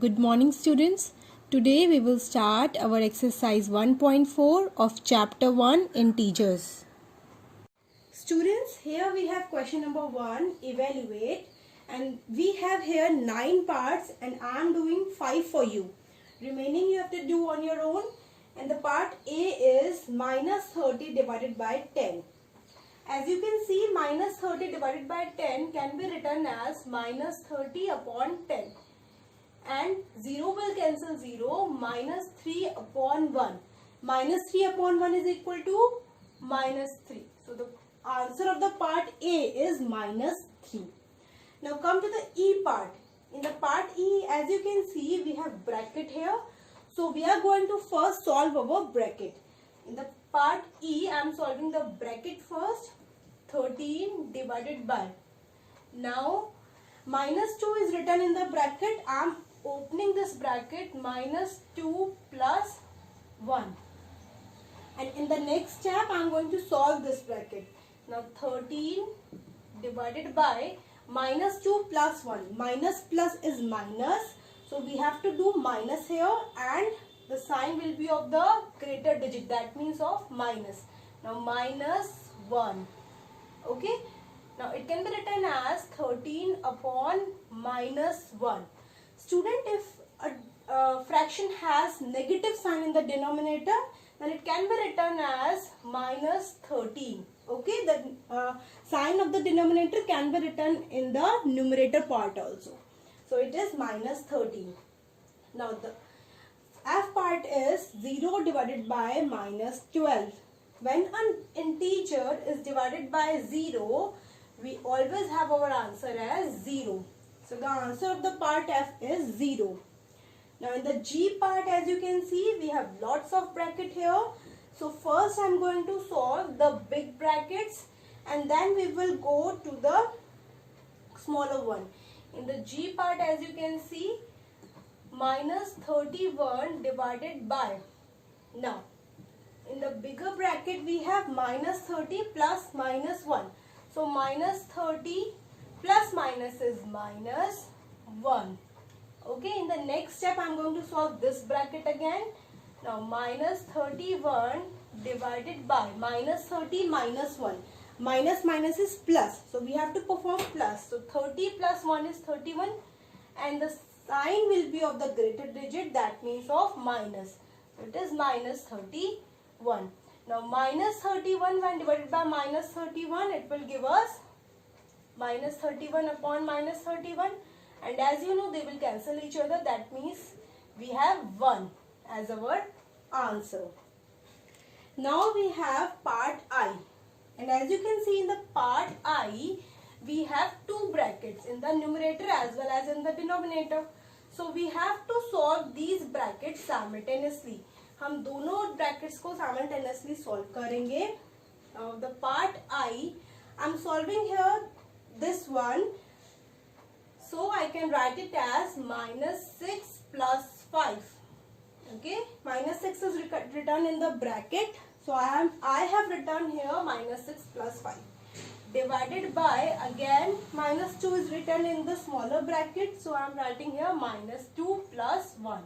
Good morning, students. Today we will start our exercise 1.4 of chapter 1 Integers. Students, here we have question number 1, evaluate, and we have here 9 parts and I am doing 5 for you. Remaining you have to do on your own, and the part A is minus 30 divided by 10. As you can see, minus 30 divided by 10 can be written as minus 30 upon 10. And 0 will cancel 0, minus 3 upon 1. Minus 3 upon 1 is equal to minus 3. So the answer of the part A is minus 3. Now come to the E part. In the part E, as you can see, we have bracket here. So we are going to first solve our bracket. In the part E, I am solving the bracket first. 13 divided by. Now minus 2 is written in the bracket. I am opening this bracket, minus 2 plus 1, and in the next step I am going to solve this bracket. Now 13 divided by minus 2 plus 1. Minus plus is minus, so we have to do minus here, and the sign will be of the greater digit, that means of minus. Now minus 1. Okay, now it can be written as 13 upon minus 1. Student, if a fraction has negative sign in the denominator, then it can be written as minus 13. Okay, the sign of the denominator can be written in the numerator part also. So it is minus 13. Now the F part is 0 divided by minus 12. When an integer is divided by 0, we always have our answer as 0. So the answer of the part F is 0. Now in the G part, as you can see, we have lots of bracket here. So first I am going to solve the big brackets, and then we will go to the smaller one. In the G part, as you can see, minus 31 divided by. Now in the bigger bracket we have minus 30 plus minus 1. So minus 30 plus minus is minus 1. Okay, in the next step I am going to solve this bracket again. Now minus 31 divided by minus 30 minus 1. Minus minus is plus, so we have to perform plus. So 30 plus 1 is 31, and the sign will be of the greater digit, that means of minus. So it is minus 31. Now minus 31 when divided by minus 31, it will give us minus 31 upon minus 31, and as you know, they will cancel each other, that means we have 1 as our answer. Now we have part I, and as you can see in the part I, we have two brackets in the numerator as well as in the denominator. So we have to solve these brackets simultaneously. हम दोनों brackets को simultaneously solve करेंगे. Now the part I am solving here this one, so I can write it as minus 6 plus 5. Okay, minus 6 is written in the bracket, so I have written here minus 6 plus 5 divided by, again minus 2 is written in the smaller bracket, so I am writing here minus 2 plus 1.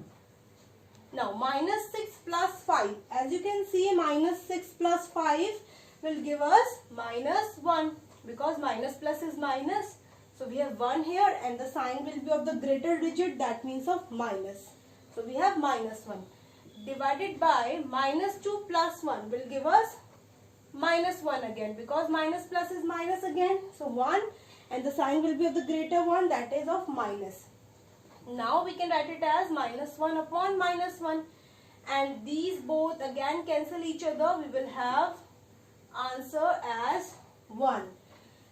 Now minus 6 plus 5, as you can see, minus 6 plus 5 will give us minus 1, because minus plus is minus. So we have 1 here, and the sign will be of the greater digit, that means of minus. So we have minus 1 divided by minus 2 plus 1 will give us minus 1 again, because minus plus is minus again. So 1, and the sign will be of the greater one, that is of minus. Now we can write it as minus 1 upon minus 1, and these both again cancel each other. We will have answer as 1.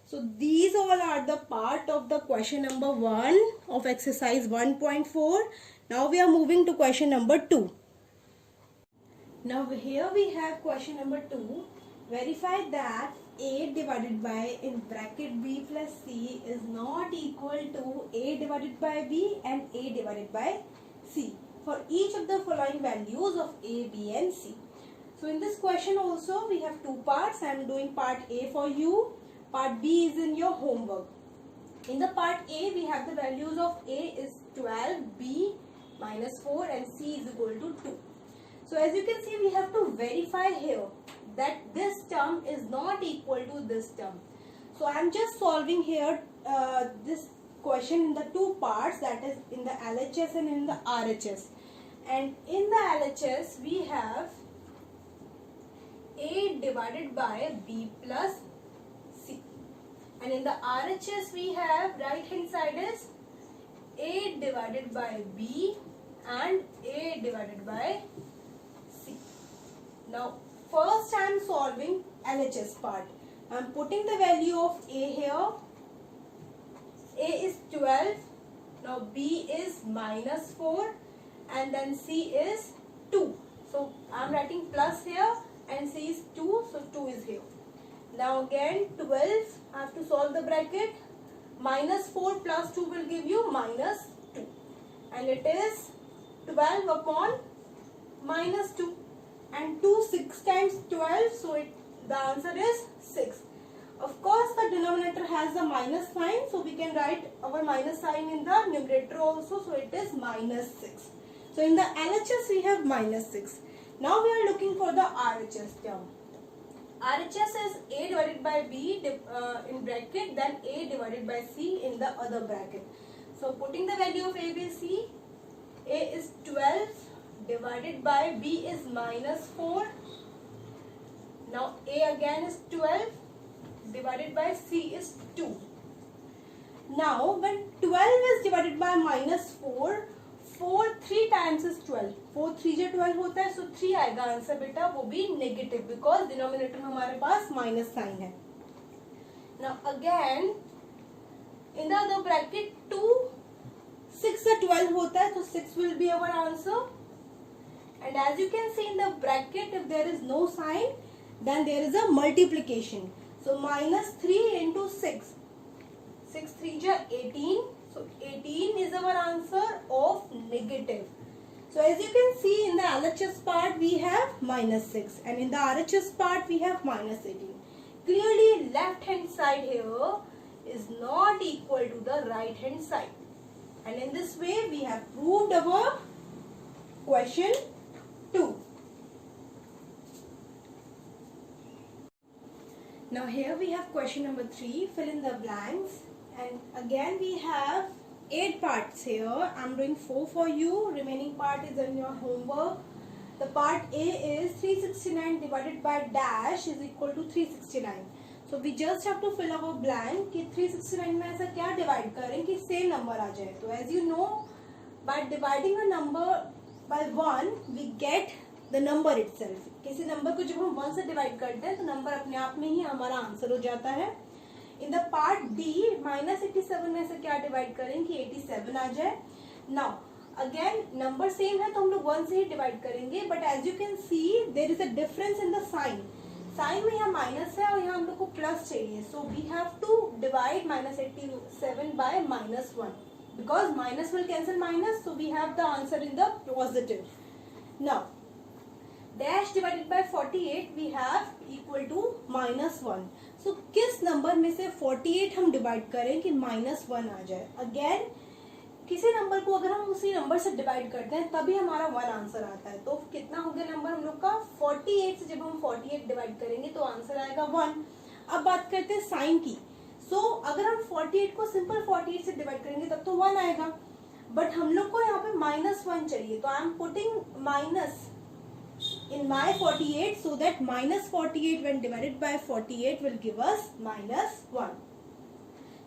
So these all are the part of the question number 1 of exercise 1.4. Now we are moving to question number 2. Now here we have question number 2. Verify that A divided by in bracket B plus C is not equal to A divided by B and A divided by C for each of the following values of A, B and C. So in this question also we have two parts. I am doing part A for you. Part B is in your homework. In the part A, we have the values of A is 12, B minus 4 and C is equal to 2. So as you can see, we have to verify here that this term is not equal to this term. So I am just solving here this question in the two parts, that is in the LHS and in the RHS. And in the LHS we have A divided by B plus C. And in the RHS we have right hand side is A divided by B and A divided by C. Now first I am solving LHS part. I am putting the value of A here. A is 12. Now B is minus 4 and then C is 2. So I am writing plus here and C is 2. So 2 is here. Now again 12. I have to solve the bracket. Minus 4 plus 2 will give you minus 2. And it is 12 upon minus 2. And 2 6 times 12, so the answer is 6. Of course, the denominator has the minus sign, so we can write our minus sign in the numerator also, so it is minus 6. So in the LHS we have minus 6. Now we are looking for the RHS term. RHS is A divided by B in bracket, then A divided by C in the other bracket. So putting the value of A, B, C, A is 12 divided by B is minus 4. Now A again is 12 divided by C is 2. Now when 12 is divided by minus 4, 4 3 times is 12. 4 3 जो 12 होता है, so 3 आएगा answer बेटा, वो भी negative, because denominator में हमारे पास minus sign है. Now again in the other bracket 2 6 से 12 होता है, so 6 will be our answer. And as you can see in the bracket, if there is no sign, then there is a multiplication. So minus 3 into 6. 6 3 ja 18. So 18 is our answer of negative. So as you can see in the LHS part we have minus 6 and in the RHS part we have minus 18. Clearly left hand side here is not equal to the right hand side. And in this way we have proved our question 2. Now here we have question number 3, fill in the blanks, and again we have 8 parts here. I am doing 4 for you, remaining part is in your homework. The part A is 369 divided by dash is equal to 369. So we just have to fill our blank कि 369 में ऐसा क्या divide करें कि same number आ जाए. So as you know, by dividing a number by 1 we get the number itself. किसी number को जब हम 1 से डिवाइड करते हैं तो नंबर अपने आप में ही हमारा आंसर हो जाता है. In the part D minus 87 में से क्या डिवाइड करें कि 87 आ जाए. नाउ अगेन नंबर सेम है तो हम लोग 1 से ही डिवाइड करेंगे, but as you can see there is a difference in the sign. Sign में यहाँ माइनस है और यहाँ हम लोग को प्लस चाहिए, so we have to divide minus 87 by minus 1 because minus will cancel minus, so we have the answer in the positive. Now dash divided by 48 we have equal to minus 1. So किस नंबर में से 48 हम divide करें कि minus 1 आ जाए. Again किसी number को अगर हम उसी नंबर से डिवाइड करते हैं तभी हमारा 1 आंसर आता है. तो कितना हो गया नंबर हम लोग का 48 से जब हम 48 डिवाइड करेंगे तो आंसर आएगा 1. अब बात करते हैं साइन की. सो अगर हम 48 को सिंपल 48 से डिवाइड करेंगे तब तो 1 आएगा, बट हम लोग को यहाँ पे माइनस 1 चाहिए, तो I am putting minus in my 48 so that minus 48 when divided by 48 will give us minus 1.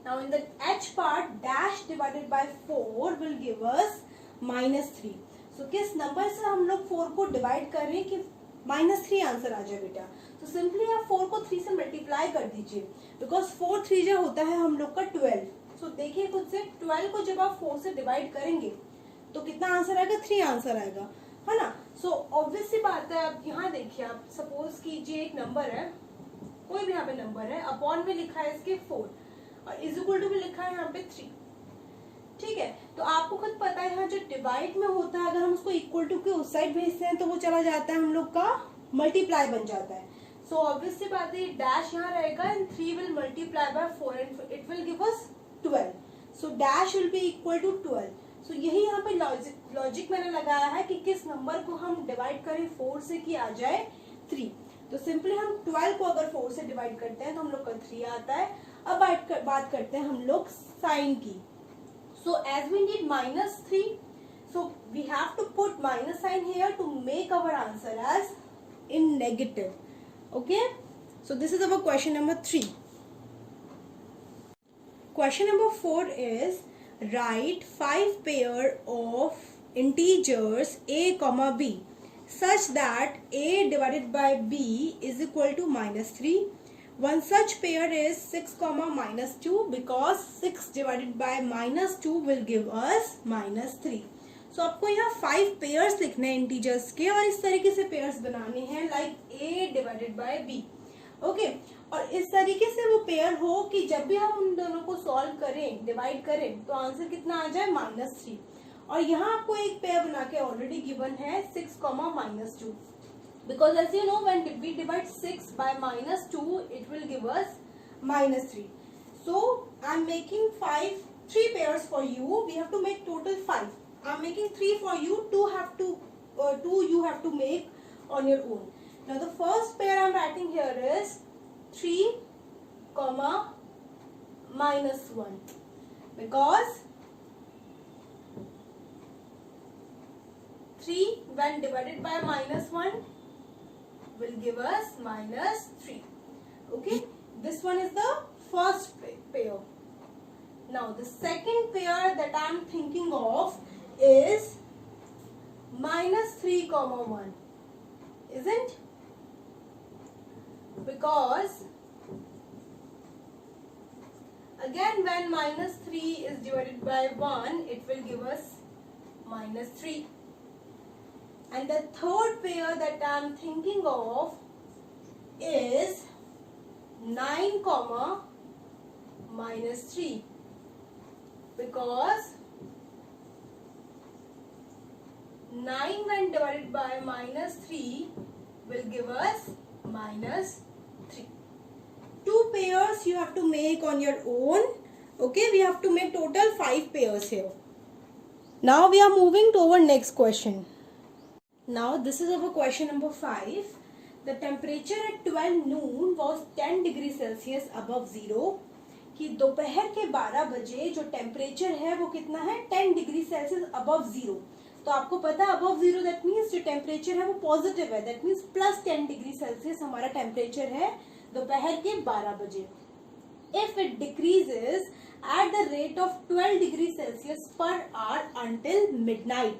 Now in the H part dash divided by 4 will give us minus 3. So किस number से हम लोग 4 को divide कर रहे हैं कि minus 3 answer आ जाए बेटा. तो सिंपली आप 4 को 3 से मल्टीप्लाई कर दीजिए बिकॉज 4 3 जो होता है हम लोग का 12. सो देखिए खुद से 12 को जब आप 4 से डिवाइड करेंगे तो कितना आंसर आएगा, 3 आंसर आएगा, है ना. सो ऑब्वियस सी बात है. आप यहाँ देखिए, आप सपोज कीजिए एक नंबर है, कोई भी यहाँ पे नंबर है, अपॉन में लिखा है इसके 4 और इज इक्वल टू में लिखा है यहाँ पे 3. ठीक है, तो आपको खुद पता है यहाँ जो डिवाइड में होता है अगर हम उसको इक्वल टू के उस साइड भेजते हैं तो वो चला जाता है हम लोग का मल्टीप्लाई बन जाता है. सो ऑब्वियस सी बात है डैश यहाँ रहेगा and 3 will multiply by 4 and it will give us 12. So dash will be equal to 12. So यही यहाँ पे लॉजिक लॉजिक मैंने लगाया है कि किस नंबर को हम डिवाइड करें 4 से कि आ जाए 3। तो सिंपली हम 12 को अगर 4 से डिवाइड करते हैं तो हम लोग का 3 आता है। अब बात करते हैं हम लोग साइन की। So as we need -3, so we have to put minus sign here to make our answer as in negative. Okay, so this is our question number 3. Question number 4 is write 5 pair of integers a comma b such that a divided by b is equal to -3. One such pair is 6 comma -2 because 6 divided by -2 will give us -3. So आपको यहाँ 5 pairs लिखने हैं integers के और इस तरीके से pairs बनाने हैं like a divided by b। Okay, और इस तरीके से वो पेयर हो कि जब भी हम उन दोनों को सॉल्व करें, डिवाइड करें, तो आंसर कितना आ जाए -3। और यहाँ आपको एक पेयर बना के ऑलरेडी गिवन है 6 -2 because as you know when we divide 6 by -2 it will give us -3. So I'm making 3 pairs for you. We have to make total 5. I'm making 3 for you. 2 you have to make on your own. Now the first pair I'm writing here is 3 comma -1 because 3 when divided by -1 will give us -3. Okay, this one is the first pair. Now the second pair that I'm thinking of is -3 comma 1, isn't? Because again when -3 is divided by 1 it will give us -3. And the third pair that I am thinking of is 9 comma -3 because 9 when divided by -3 will give us -3. 2 pairs you have to make on your own. Okay, we have to make total 5 pairs here. Now we are moving to our next question. Now this is our question number 5. The temperature at 12 noon was 10 degree Celsius above zero. कि दोपहर के 12 बजे जो temperature है वो कितना है 10 degree Celsius above zero. तो आपको पता है अबव जीरो दैट मीन्स जो टेम्परेचर है वो पॉजिटिव है, दैट मीन्स +10 डिग्री सेल्सियस हमारा टेम्परेचर है दोपहर के 12 बजे। If it decreases at the rate of 12 degree Celsius per our until midnight.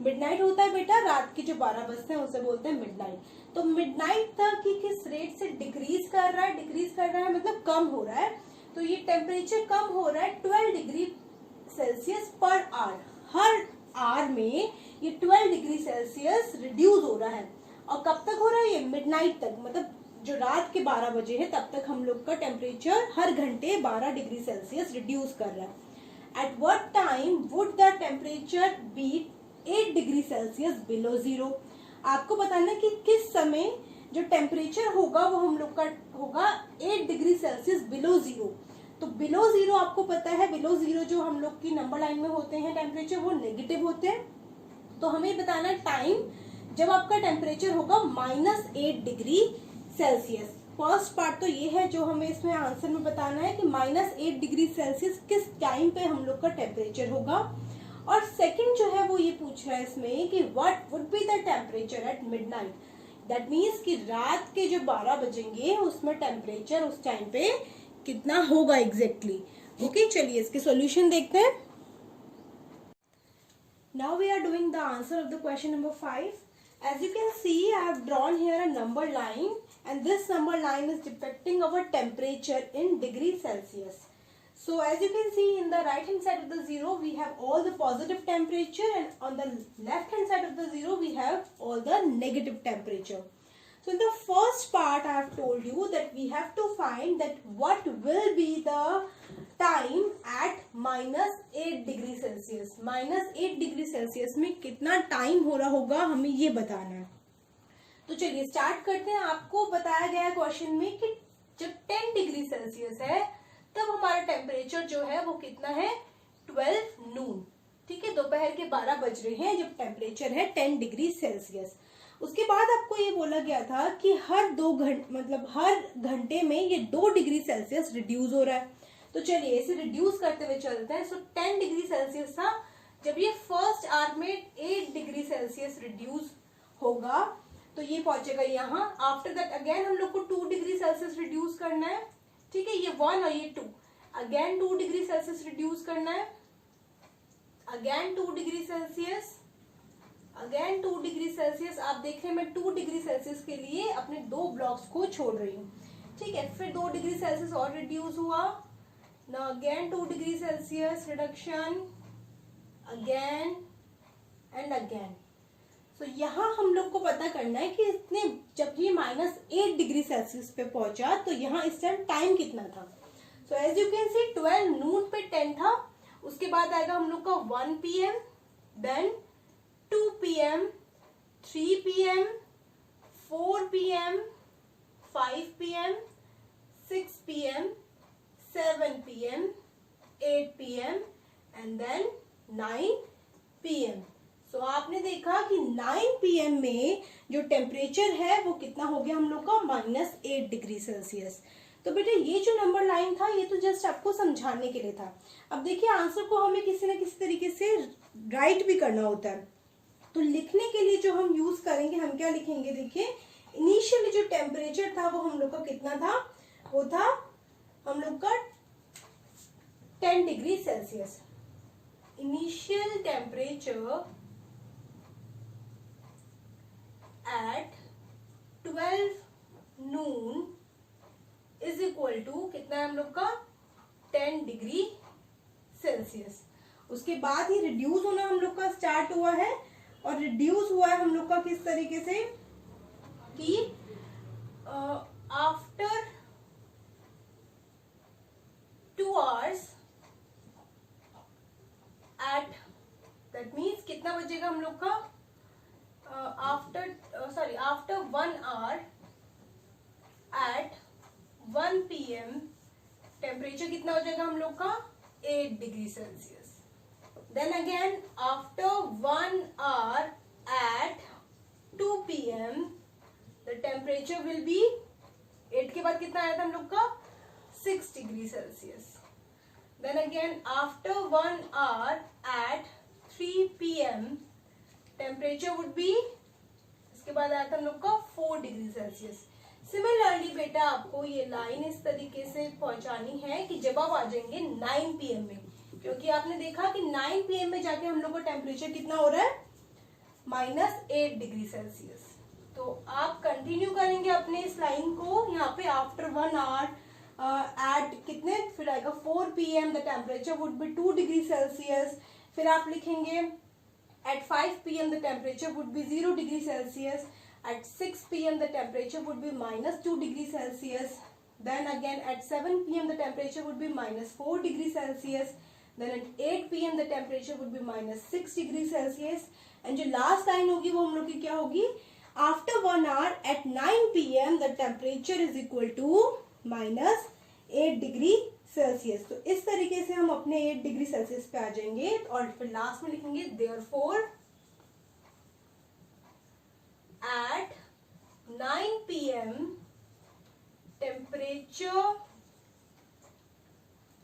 Midnight होता है बेटा रात के जो 12 बजते हैं उसे बोलते हैं मिडनाइट। तो मिडनाइट तक ही किस रेट से डिक्रीज कर रहा है मतलब कम हो रहा है। तो ये टेम्परेचर कम हो रहा है 12 डिग्री सेल्सियस पर आवर। हर आवर में ये 12 डिग्री सेल्सियस रिड्यूस हो रहा है। और कब तक हो रहा है ये मिडनाइट तक, मतलब जो रात के 12 बजे है तब तक हम लोग का टेम्परेचर हर घंटे 12 डिग्री सेल्सियस रिड्यूस कर रहा है। At what time would the temperature be 8 degree Celsius below zero. आपको बताना कि किस समय जो टेम्परेचर होगा वो हम लोग का होगा 8 डिग्री सेल्सियस बिलो जीरो। तो बिलो जीरो आपको पता है बिलो जीरो जो हम लोग की नंबर लाइन में होते हैं टेम्परेचर वो नेगेटिव होते हैं। तो हमें बताना है टाइम जब आपका टेम्परेचर होगा -8 डिग्री सेल्सियस। फर्स्ट पार्ट तो ये है जो हमें इसमें आंसर में बताना है कि -8 डिग्री सेल्सियस किस टाइम पे हम लोग का टेम्परेचर होगा। और सेकंड जो है वो ये पूछ रहा है इसमें कि what would be the temperature at midnight. That means कि रात के जो 12 बजेंगे उसमें टेम्परेचर उस टाइम पे कितना होगा एग्जैक्टली। ओके, चलिए इसके सॉल्यूशन देखते हैं। Now we are doing the answer of the question number 5. As you can see, I have drawn here a number line and this number line is depicting our temperature in degree Celsius. So as you can see in the right hand side of the zero we have all the positive temperature and on the left hand side of the zero we have all the negative temperature. So in the first part I have told you that we have to find that what will be the time at -8 degree Celsius. -8 degree Celsius में कितना time हो रहा होगा हमें ये बताना है। तो चलिए स्टार्ट करते हैं। आपको बताया गया है क्वेश्चन में कि जब 10 डिग्री सेल्सियस है तब हमारा टेम्परेचर जो है वो कितना है 12 नून। ठीक है, दोपहर के 12 बज रहे हैं जब टेम्परेचर है 10 डिग्री सेल्सियस। उसके बाद आपको ये बोला गया था कि हर 2 घंटे मतलब हर घंटे में ये 2 डिग्री सेल्सियस रिड्यूस हो रहा है। तो चलिए इसे रिड्यूस करते हुए चलते हैं। सो 10 डिग्री सेल्सियस था, जब ये फर्स्ट आवर में 8 डिग्री सेल्सियस रिड्यूस होगा तो ये पहुंचेगा यहाँ। आफ्टर दैट अगेन हम लोग को 2 डिग्री सेल्सियस रिड्यूस करना है, ठीक है, ये 1 और ये 2, अगेन 2 डिग्री सेल्सियस रिड्यूस करना है, again 2 degree Celsius, again 2 degree Celsius. आप देख रहे हैं मैं 2 डिग्री सेल्सियस के लिए अपने 2 ब्लॉक्स को छोड़ रही हूँ, ठीक है। फिर 2 डिग्री सेल्सियस और रिड्यूस हुआ, now again 2 degree Celsius reduction, again and again. So यहाँ हम लोग को पता करना है कि इतने जब ये -8 डिग्री सेल्सियस पे पहुंचा तो यहाँ इस टाइम कितना था। So as you can see 12 noon पे 10 था, उसके बाद आएगा हम लोग का 1 PM, then 2 PM, 3 PM, 4 PM, 5 PM, 6 PM, 7 PM, 8 PM and then 9 PM। So आपने देखा कि 9 PM में जो टेम्परेचर है वो कितना हो गया हम लोग का -8 डिग्री सेल्सियस। तो बेटा ये जो नंबर लाइन था ये तो जस्ट आपको समझाने के लिए था। अब देखिए आंसर को हमें किसी ना किसी तरीके से राइट भी करना होता है। तो लिखने के लिए जो हम यूज करेंगे, हम क्या लिखेंगे, देखिए इनिशियली जो टेम्परेचर था वो हम लोग का कितना था, वो था हम लोग का 10 degree Celsius. Initial temperature at 12 noon is equal to कितना है हम लोग का 10 डिग्री सेल्सियस। उसके बाद ही रिड्यूस होना हम लोग का स्टार्ट हुआ है, और रिड्यूस हुआ है हम लोग का किस तरीके से कि after 2 hours at, that means कितना बजेगा हम लोग का after 1 hour at 1 PM temperature कितना हो जाएगा हम लोग का 8 degree Celsius. Then again after 1 hour at 2 PM the temperature will be 8 के बाद कितना आया था हम लोग का 6 degree Celsius. Then again after 1 hour at 3 PM temperature would be, इसके बाद आया था हम लोग का 4 डिग्री सेल्सियस। सिमिलरली बेटा आपको ये लाइन इस तरीके से पहुंचानी है कि जब आप आ जाएंगे 9 PM में, क्योंकि आपने देखा कि 9 PM में जाके हम लोग का टेम्परेचर कितना हो रहा है -8 डिग्री सेल्सियस। तो आप कंटिन्यू करेंगे अपने इस लाइन को यहाँ पे आफ्टर 1 आवर एट कितने, फिर आएगा 4 PM the temperature would be 2 degree Celsius. फिर आप लिखेंगे at 5 PM the temperature would be 0 degree Celsius. At 6 PM the temperature would be -2 degree Celsius. Then again at 7 PM the temperature would be -4 degree Celsius. Then at 8 PM the temperature would be -6 degree Celsius. And जो last line होगी वो हम लोग की क्या होगी, after 1 hour at 9 PM the temperature is equal to -8 degree Celsius. तो इस तरीके से हम अपने 8 डिग्री सेल्सियस पे आ जाएंगे और फिर लास्ट में लिखेंगे therefore at 9 PM temperature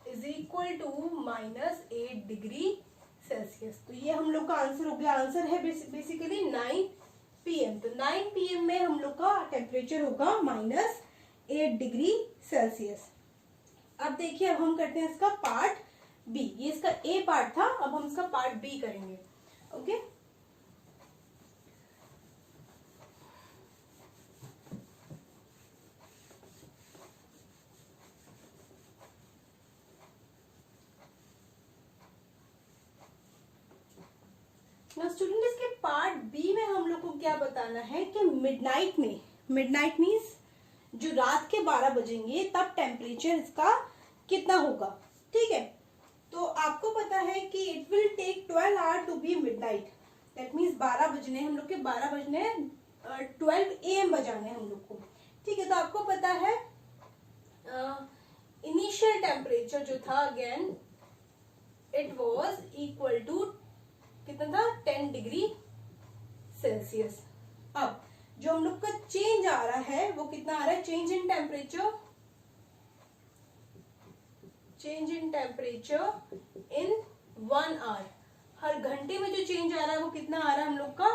is equal to -8 degree Celsius. तो ये हम लोग का आंसर हो गया। आंसर है बेसिकली 9 PM। तो 9 PM में हम लोग का टेम्परेचर होगा -8 डिग्री सेल्सियस। अब देखिए अब हम करते हैं इसका पार्ट बी। ये इसका ए पार्ट था, अब हम इसका पार्ट बी करेंगे। ओके स्टूडेंट, इसके पार्ट बी में हम लोग को क्या बताना है कि मिडनाइट में, मिडनाइट मीन्स जो रात के 12 बजेंगे तब टेम्परेचर इसका कितना होगा, ठीक है। तो आपको पता है कि it will take 12 hour to be midnight, that means 12 बजने हम लोग के 12 बजने 12 AM बजाने हम लोग को, ठीक है। तो आपको पता है इनिशियल टेम्परेचर जो था again it was equal to कितना था 10 डिग्री सेल्सियस। अब जो हम लोग का चेंज आ रहा है वो कितना आ रहा है, change in temperature in 1 hour, हर घंटे में जो चेंज आ रहा है वो कितना आ रहा है हम लोग का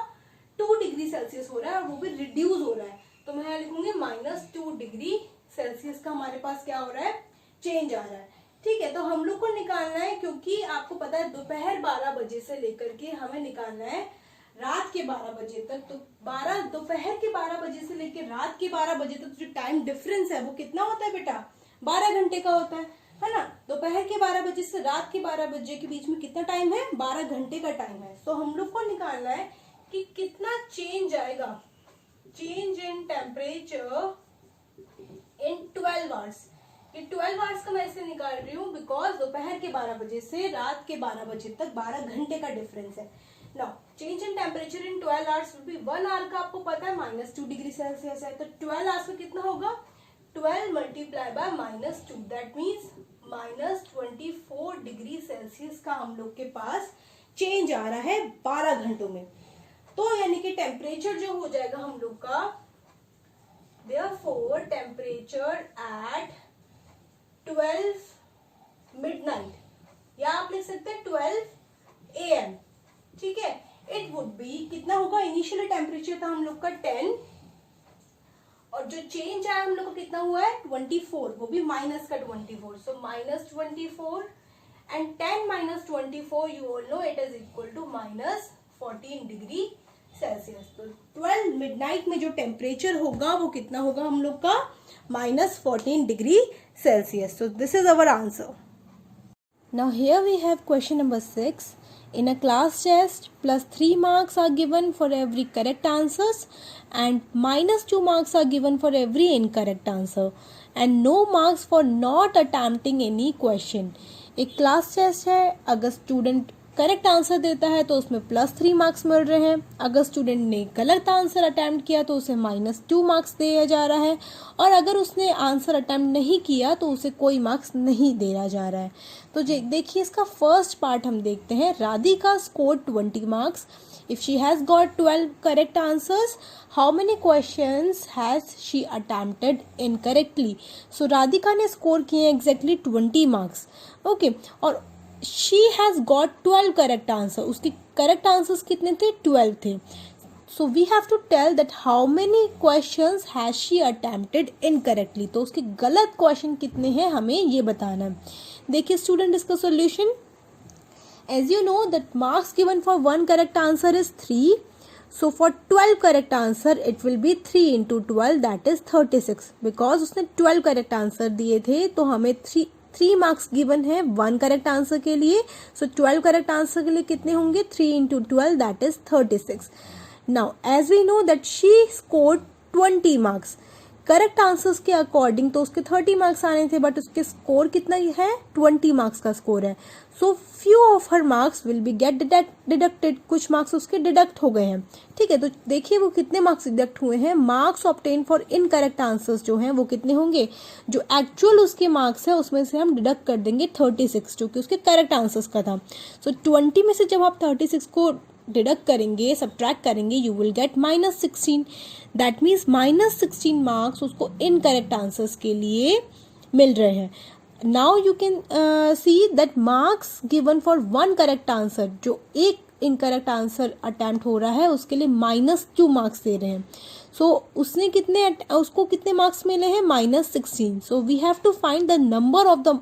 2 डिग्री सेल्सियस हो रहा है, और वो भी रिड्यूस हो रहा है। तो मैं यहाँ लिखूंगी -2 डिग्री सेल्सियस का हमारे पास क्या हो रहा है, चेंज आ रहा है। ठीक है, तो हम लोग को निकालना है, क्योंकि आपको पता है दोपहर 12 बजे से लेकर के हमें निकालना है रात के 12 बजे तक। तो दोपहर के 12 बजे से लेकर रात के 12 बजे तक जो टाइम डिफरेंस है वो कितना होता है बेटा, 12 घंटे का होता है ना। दोपहर के 12 बजे से रात के 12 बजे के बीच में कितना टाइम है, 12 घंटे का टाइम है। तो हम लोग को निकालना है कि कितना चेंज आएगा, change in temperature in 12 hours. ये 12 आवर्स का मैं ऐसे निकाल रही हूँ बिकॉज दोपहर के 12 बजे से रात के 12 बजे तक 12 घंटे का डिफरेंस है। Now change in temperature in 12 hours will be 1 hour का आपको पता है -2 डिग्री सेल्सियस है, तो 12 आवर्स का कितना होगा, 12 multiply by -2, that means -24 degree Celsius का हम लोग के पास चेंज आ रहा है 12 घंटों में। तो यानी कि टेम्परेचर जो हो जाएगा हम लोग का, therefore टेम्परेचर एट 12 मिडनाइट, या आप लिख सकते हैं 12 AM। ठीक है, इट वुड बी कितना होगा, इनिशियली टेम्परेचर था हम लोग का 10, और जो चेंज आया हम लोग को कितना हुआ है 24, वो भी माइनस का 24, so -24 and 10 - 24 you all know it is equal to -14 degree Celsius. तो 12 मिडनाइट में जो टेम्परेचर होगा वो कितना होगा हम लोग का, -14 degree Celsius. So this is our answer. Now here we have question number 6. In a class test, +3 marks are given for every correct answers and -2 marks are given for every incorrect answer and no marks for not attempting any question. एक class test है, अगर student correct answer देता है तो उसमें +3 marks मिल रहे हैं, अगर स्टूडेंट ने गलत आंसर अटेम्प्ट किया तो उसे -2 मार्क्स दिया जा रहा है, और अगर उसने आंसर अटेम्प्ट नहीं किया तो उसे कोई मार्क्स नहीं दिया जा रहा है। तो देखिए इसका फर्स्ट पार्ट हम देखते हैं। Radhika score 20 marks if she has got 12 correct answers, how many questions has she attempted incorrectly. So Radhika ने स्कोर किए एग्जैक्टली 20 मार्क्स, ओके, और she has got 12 correct answer, उसकी correct answers कितने थे, 12 थे। So we have to tell that how many questions has she attempted incorrectly, तो उसके गलत क्वेश्चन कितने हैं हमें ये बताना है। देखिए स्टूडेंट इसका solution, as you know that marks given for 1 correct answer is 3, so for 12 correct answer it will be 3 into 12 that is 36, because उसने 12 correct answer दिए थे तो हमें 3 मार्क्स गिवन है 1 करेक्ट आंसर के लिए। सो 12 करेक्ट आंसर के लिए कितने होंगे, 3 into 12 that is 36। Now as we know that she scored 20 marks correct answers के अकॉर्डिंग, तो उसके 30 मार्क्स आने थे, बट उसके स्कोर कितना है, 20 मार्क्स का स्कोर है। So few of her marks will be get deducted, कुछ मार्क्स उसके डिडक्ट हो गए हैं। ठीक है, तो देखिए वो कितने मार्क्स डिडक्ट हुए हैं, marks obtain for incorrect answers जो हैं वो कितने होंगे, जो एक्चुअल उसके मार्क्स है उसमें से हम डिडक्ट कर देंगे 36, जो कि उसके करेक्ट आंसर्स का था। सो 20 में से जब आप 36 को डिडक्ट करेंगे, सब्ट्रैक्ट करेंगे, you will gate -16, that means -16 marks उसको इनकरेक्ट आंसर्स के लिए मिल रहे हैं। Now you can see that marks given for 1 correct answer, जो एक इनकरेक्ट आंसर अटेम्प्ट हो रहा है उसके लिए -2 मार्क्स दे रहे हैं। सो उसको कितने मार्क्स मिले हैं, -16। So we have to find the number of the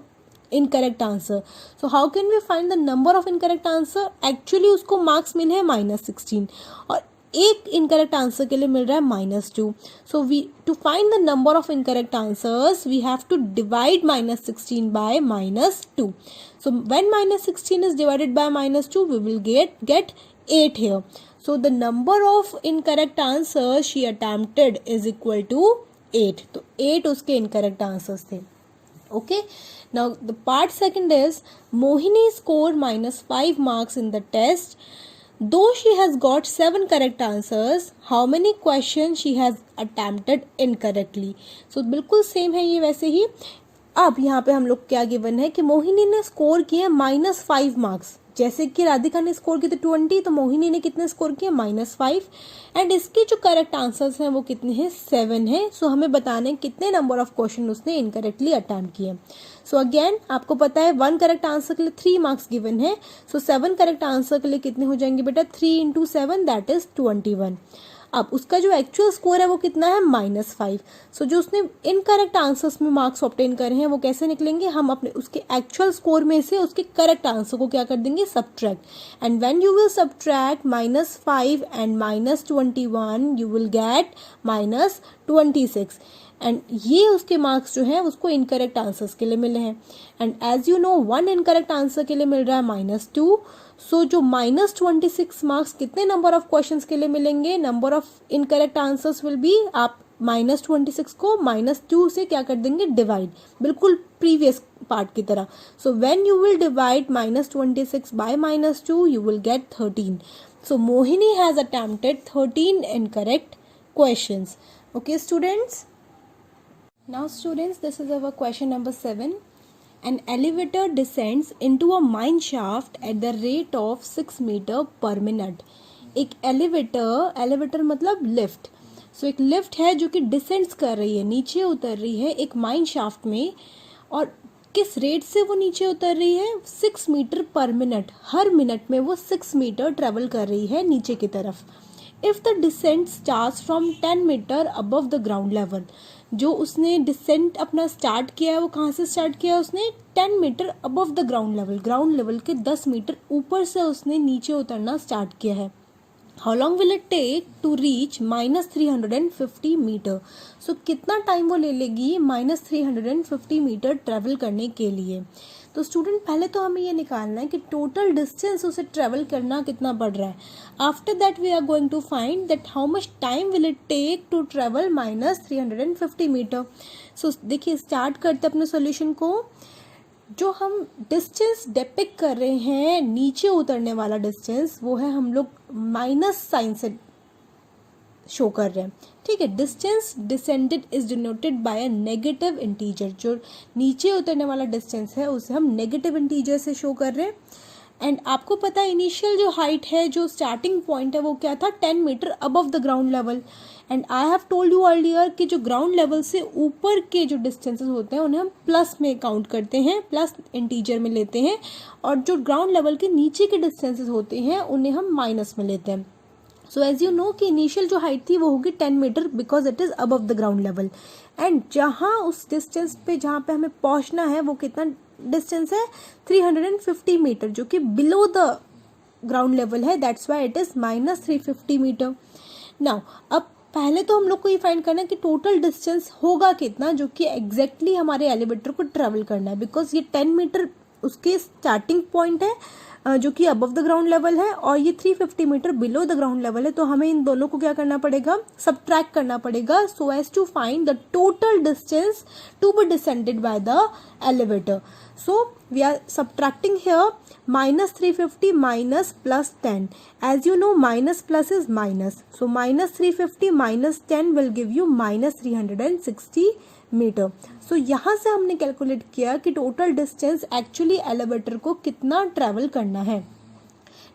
incorrect answer. So how can we find the number of incorrect answer, actually उसको मार्क्स मिले हैं -16 और एक इनकरेक्ट आंसर के लिए मिल रहा है -2। So we to find the number of incorrect answers we have to divide -16 by -2। So when -16 is divided by -2 we will get 8 here. So the number of incorrect answers she attempted is equal to 8. तो 8 उसके incorrect answers थे। Okay, now the part second is Mohini scored -5 marks in the test. Though she has got 7 correct answers, how many questions she has attempted incorrectly? So बिल्कुल same है ये वैसे ही। अब यहाँ पे हम लोग क्या गिवन है कि मोहिनी ने स्कोर किए -5 मार्क्स, जैसे कि राधिका ने स्कोर किया 20, तो मोहिनी ने कितने स्कोर किया -5। एंड इसके जो करेक्ट आंसर्स हैं वो कितने हैं 7 है। सो हमें बताना है कितने नंबर ऑफ क्वेश्चन उसने इनकरेक्टली अटेम्प्ट किए। सो अगेन आपको पता है 1 करेक्ट आंसर के लिए 3 मार्क्स गिवन है। सो 7 करेक्ट आंसर के लिए कितने हो जाएंगे बेटा 3 × 7 दैट इज 21। अब उसका जो एक्चुअल स्कोर है वो कितना है -5। सो जो उसने इनकरेक्ट आंसर्स में मार्क्स ऑब्टेन करे हैं वो कैसे निकलेंगे, हम अपने उसके एक्चुअल स्कोर में से उसके करेक्ट आंसर को क्या कर देंगे subtract. And when you will subtract -5 and -21 you will gate -26। And ये उसके मार्क्स जो है उसको इनकरेक्ट आंसर्स के लिए मिले हैं। And as you know 1 incorrect answer के लिए मिल रहा है -2। सो जो -26 मार्क्स कितने नंबर ऑफ क्वेश्चंस के लिए मिलेंगे, number of incorrect answers will be, आप -26 को -2 से क्या कर देंगे डिवाइड, बिल्कुल प्रीवियस पार्ट की तरह। So when you will divide -26 by -2 you will get 13। So Mohini has attempted 13 incorrect questions. Okay students, now students this is our question number 7. An elevator descends into a mine shaft at the rate of 6 meter per minute. एक elevator मतलब lift. सो एक lift है जो कि descends कर रही है, नीचे उतर रही है एक माइन शाफ्ट में, और किस रेट से वो नीचे उतर रही है 6 मीटर पर मिनट, हर मिनट में वो 6 मीटर ट्रेवल कर रही है नीचे की तरफ। If the descent starts from 10 metre above the ground level, जो उसने डिसेंट अपना स्टार्ट किया है वो कहाँ से स्टार्ट किया है, उसने 10 metre above the ground level के 10 मीटर ऊपर से उसने नीचे उतरना स्टार्ट किया है। How long will it take to reach -350 meter. So कितना टाइम वो ले लेगी -350 मीटर ट्रेवल करने के लिए। तो स्टूडेंट पहले तो हमें ये निकालना है कि टोटल डिस्टेंस उसे ट्रेवल करना कितना पड़ रहा है। After that we are going to find that how much time will it take to travel -350 meter. So देखिए स्टार्ट करते अपने सॉल्यूशन को। जो हम डिस्टेंस डिपिक्ट कर रहे हैं नीचे उतरने वाला डिस्टेंस, वो है हम लोग माइनस साइन से शो कर रहे हैं, ठीक है। Distance descended is denoted by a negative integer. जो नीचे उतरने वाला डिस्टेंस है उसे हम नेगेटिव इंटीजर से शो कर रहे हैं। एंड आपको पता है इनिशियल जो हाइट है, जो स्टार्टिंग पॉइंट है वो क्या था 10 metre above the ground level. And I have told you earlier कि जो ग्राउंड लेवल से ऊपर के जो डिस्टेंसेस होते हैं उन्हें हम प्लस में काउंट करते हैं, प्लस इंटीजर में लेते हैं, और जो ग्राउंड लेवल के नीचे के डिस्टेंसेस होते हैं उन्हें हम माइनस में लेते हैं। सो एज यू नो कि इनिशियल जो हाइट थी वो होगी 10 metre because it is above the ground level. And जहाँ उस डिस्टेंस पे जहाँ पे हमें पहुँचना है वो कितना डिस्टेंस है 350 मीटर, जो कि बिलो द ग्राउंड लेवल है, that's why it is -350 metre. Now अब पहले तो हम लोग को ये फाइंड करना है कि टोटल डिस्टेंस होगा कितना जो कि एग्जैक्टली हमारे एलिवेटर को ट्रेवल करना है, बिकॉज ये 10 मीटर उसके स्टार्टिंग पॉइंट है जो कि अबव द ग्राउंड लेवल है, और ये 350 metre below the ground level है। तो हमें इन दोनों को क्या करना पड़ेगा, सब्ट्रैक्ट करना पड़ेगा, so as to find the total distance to be descended by the elevator. So we are subtracting here -350 minus plus 10. As you know minus plus is minus. So -350 minus 10 will give you -360 meter. So यहाँ से हमने calculate किया कि total distance actually elevator को कितना travel करना है।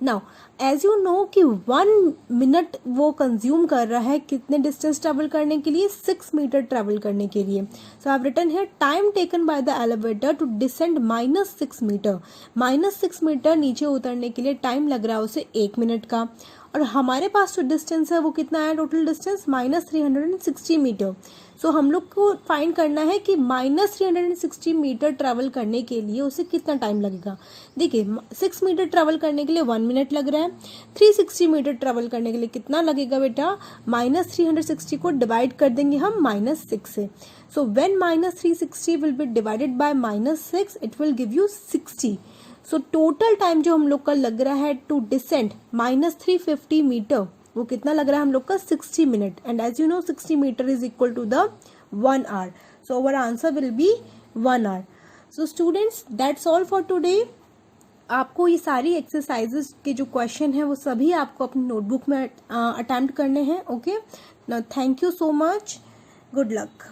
Now as you know कि 1 मिनट वो कंज्यूम कर रहा है कितने डिस्टेंस ट्रेवल करने के लिए, 6 मीटर ट्रेवल करने के लिए। So I have written here time taken by the elevator to descend -6 meter. -6 meter नीचे उतरने के लिए टाइम लग रहा है उसे 1 मिनट का, और हमारे पास जो डिस्टेंस है वो कितना है टोटल डिस्टेंस -360 मीटर। सो हम लोग को फाइंड करना है कि -360 मीटर ट्रैवल करने के लिए उसे कितना टाइम लगेगा। देखिए 6 मीटर ट्रैवल करने के लिए 1 मिनट लग रहा है, 360 मीटर ट्रैवल करने के लिए कितना लगेगा बेटा, -360 को डिवाइड कर देंगे हम -6 से। So when -360 will be divided by -6 it will give you 60। So total time जो हम लोग का लग रहा है टू डिसेंड -350 मीटर वो कितना लग रहा है हम लोग का 60 minute. And as you know 60 metre is equal to the 1 hour. So our answer will be 1 hour. So students that's all for today. आपको ये सारी एक्सरसाइजेस के जो क्वेश्चन है वो सभी आपको अपनी नोटबुक में अटेम्प्ट करने हैं। Okay, now thank you so much, good luck.